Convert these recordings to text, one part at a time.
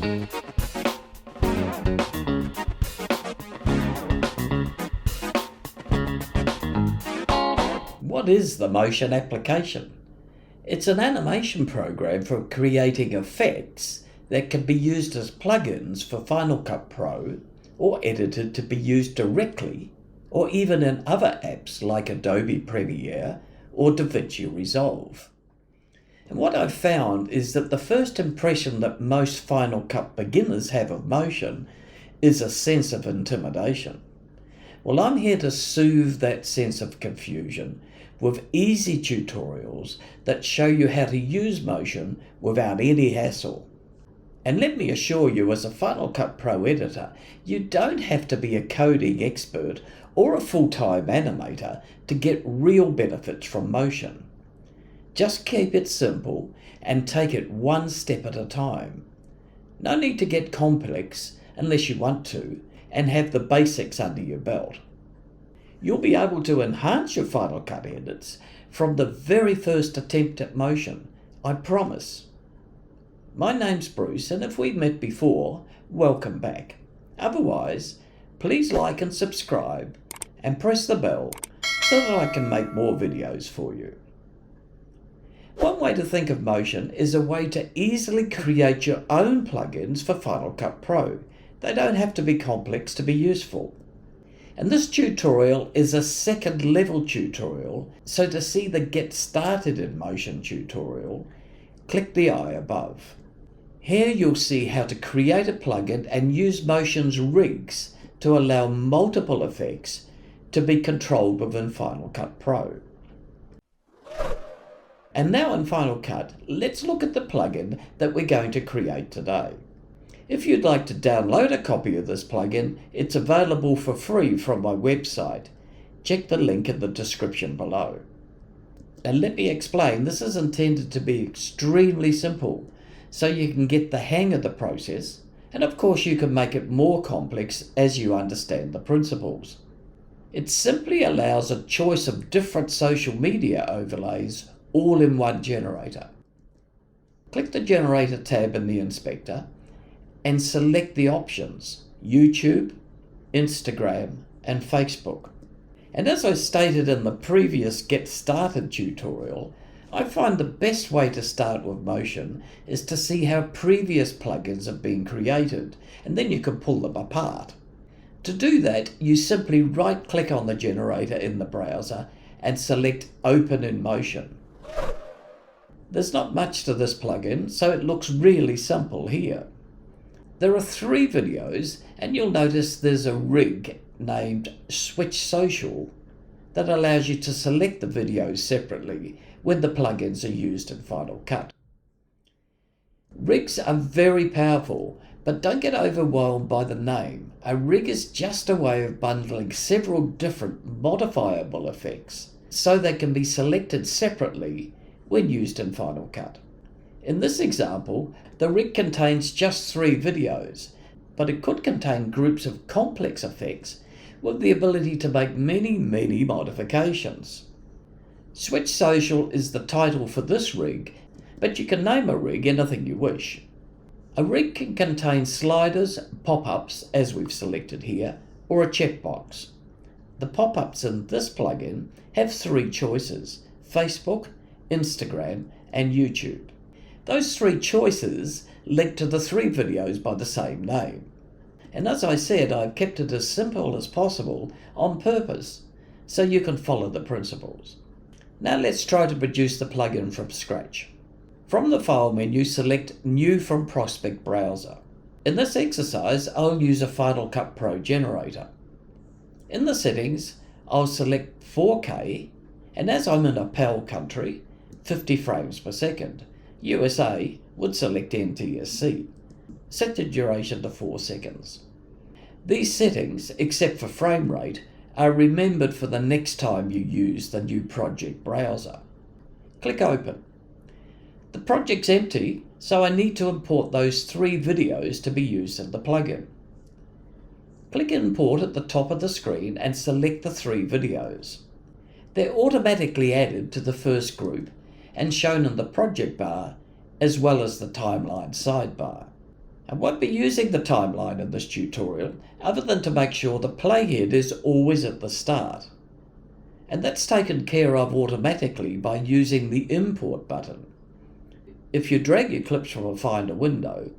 What is the motion application? It's an animation program for creating effects that can be used as plugins for Final Cut Pro or edited to be used directly or even in other apps like Adobe Premiere or DaVinci Resolve. And what I've found is that the first impression that most Final Cut beginners have of motion is a sense of intimidation. Well, I'm here to soothe that sense of confusion with easy tutorials that show you how to use motion without any hassle. And let me assure you, as a Final Cut Pro editor, you don't have to be a coding expert or a full-time animator to get real benefits from motion. Just keep it simple and take it one step at a time. No need to get complex unless you want to, and have the basics under your belt. You'll be able to enhance your Final Cut edits from the very first attempt at motion, I promise. My name's Bruce, and if we've met before, welcome back. Otherwise, please like and subscribe and press the bell so that I can make more videos for you. One way to think of motion is a way to easily create your own plugins for Final Cut Pro. They don't have to be complex to be useful. And this tutorial is a second level tutorial, so to see the Get Started in Motion tutorial, click the eye above. Here you'll see how to create a plugin and use Motion's rigs to allow multiple effects to be controlled within Final Cut Pro. And now in Final Cut, let's look at the plugin that we're going to create today. If you'd like to download a copy of this plugin, it's available for free from my website. Check the link in the description below. And let me explain, this is intended to be extremely simple, so you can get the hang of the process, and of course you can make it more complex as you understand the principles. It simply allows a choice of different social media overlays all in one generator. Click the Generator tab in the inspector and select the options YouTube, Instagram and Facebook. And as I stated in the previous Get Started tutorial, I find the best way to start with motion is to see how previous plugins have been created, and then you can pull them apart. To do that, you simply right-click on the generator in the browser and select Open in Motion. There's not much to this plugin, so it looks really simple here. There are 3 videos, and you'll notice there's a rig named Switch Social that allows you to select the videos separately when the plugins are used in Final Cut. Rigs are very powerful, but don't get overwhelmed by the name. A rig is just a way of bundling several different modifiable effects so they can be selected separately when used in Final Cut. In this example, the rig contains just 3 videos, but it could contain groups of complex effects with the ability to make many modifications. Switch Social is the title for this rig, but you can name a rig anything you wish. A rig can contain sliders, pop-ups, as we've selected here, or a checkbox. The pop-ups in this plugin have 3 choices: Facebook, Instagram and YouTube. Those 3 choices link to the 3 videos by the same name. And as I said, I've kept it as simple as possible on purpose, so you can follow the principles. Now let's try to produce the plugin from scratch. From the File menu, select New from Prospect Browser. In this exercise, I'll use a Final Cut Pro generator. In the settings, I'll select 4K, and as I'm in a PAL country, 50 frames per second. USA would select NTSC. Set the duration to 4 seconds. These settings, except for frame rate, are remembered for the next time you use the new project browser. Click Open. The project's empty, so I need to import those 3 videos to be used in the plugin. Click Import at the top of the screen and select the 3 videos. They're automatically added to the first group and shown in the project bar as well as the timeline sidebar. I won't be using the timeline in this tutorial other than to make sure the playhead is always at the start. And that's taken care of automatically by using the import button. If you drag your clips from a Finder window,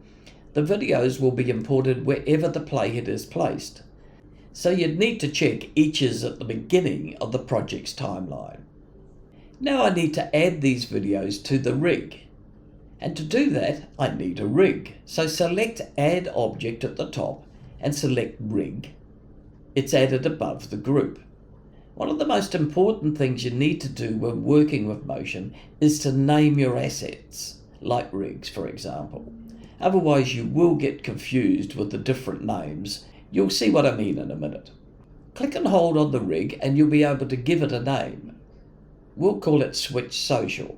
the videos will be imported wherever the playhead is placed. So you'd need to check each is at the beginning of the project's timeline. Now I need to add these videos to the rig. And to do that, I need a rig. So select Add Object at the top and select Rig. It's added above the group. One of the most important things you need to do when working with motion is to name your assets, like rigs for example. Otherwise you will get confused with the different names. You'll see what I mean in a minute. Click and hold on the rig and you'll be able to give it a name. We'll call it Switch Social.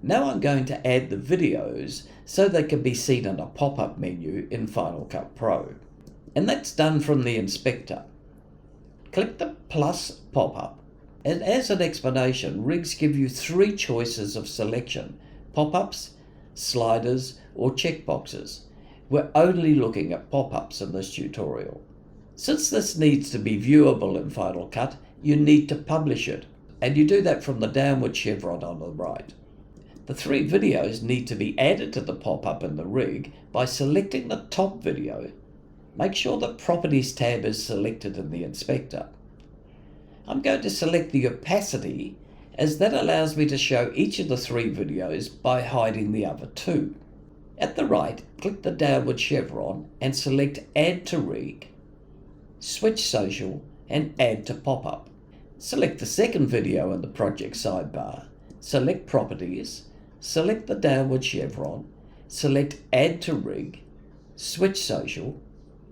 Now I'm going to add the videos so they can be seen in a pop-up menu in Final Cut Pro. And that's done from the inspector. Click the plus pop-up, and as an explanation, rigs give you three choices of selection: pop-ups, sliders, or checkboxes. We're only looking at pop-ups in this tutorial. Since this needs to be viewable in Final Cut, you need to publish it, and you do that from the downward chevron on the right. The three videos need to be added to the pop-up in the rig by selecting the top video. Make sure the Properties tab is selected in the inspector. I'm going to select the opacity, as that allows me to show each of the three videos by hiding the other two. At the right, click the downward chevron and select Add to Rig, Switch Social, and Add to Pop-up. Select the second video in the project sidebar, select Properties, select the downward chevron, select Add to Rig, Switch Social,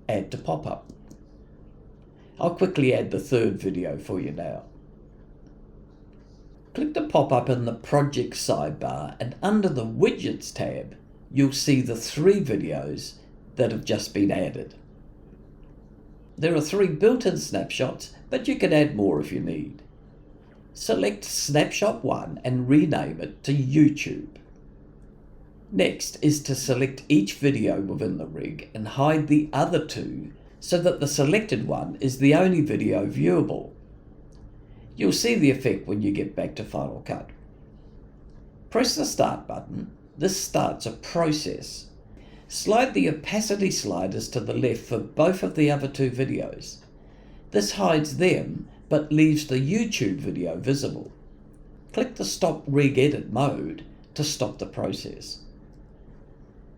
Add to Pop-up. I'll quickly add the third video for you now. Click the pop-up in the project sidebar, and under the Widgets tab, you'll see the three videos that have just been added. There are three built-in snapshots, but you can add more if you need. Select Snapshot 1 and rename it to YouTube. Next is to select each video within the rig and hide the other two so that the selected one is the only video viewable. You'll see the effect when you get back to Final Cut. Press the Start button. This starts a process. Slide the opacity sliders to the left for both of the other two videos. This hides them but leaves the YouTube video visible. Click the Stop Rig Edit mode to stop the process.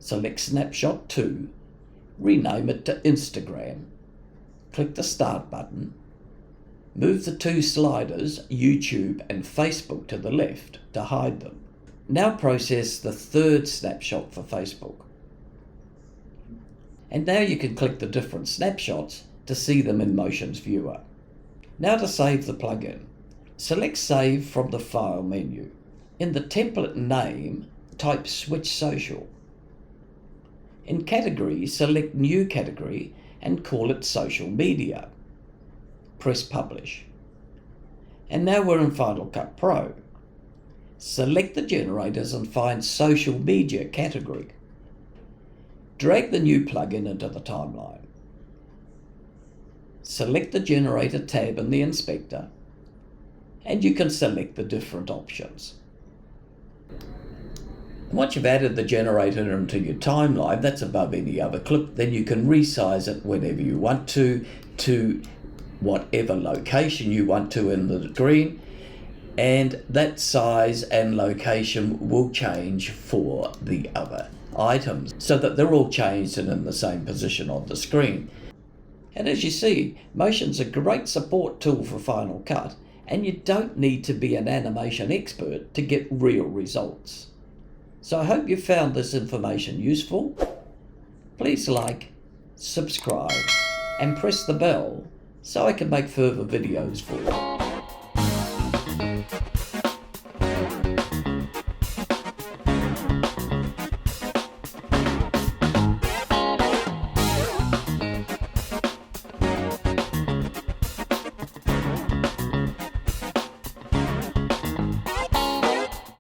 Select Snapshot 2, rename it to Instagram. Click the Start button. Move the two sliders, YouTube and Facebook, to the left to hide them. Now process the third snapshot for Facebook. And now you can click the different snapshots to see them in Motion's viewer. Now to save the plugin. Select Save from the File menu. In the template name, type Switch Social. In Category, select New Category and call it Social Media. Press Publish. And now we're in Final Cut Pro. Select the generators and find Social Media category. Drag the new plugin into the timeline. Select the Generator tab in the inspector, and you can select the different options. Once you've added the generator into your timeline, that's above any other clip, then you can resize it whenever you want to whatever location you want to in the screen, and that size and location will change for the other items so that they're all changed and in the same position on the screen. And as you see, Motion's a great support tool for Final Cut, and you don't need to be an animation expert to get real results. So I hope you found this information useful. Please like, subscribe, and press the bell so I can make further videos for you.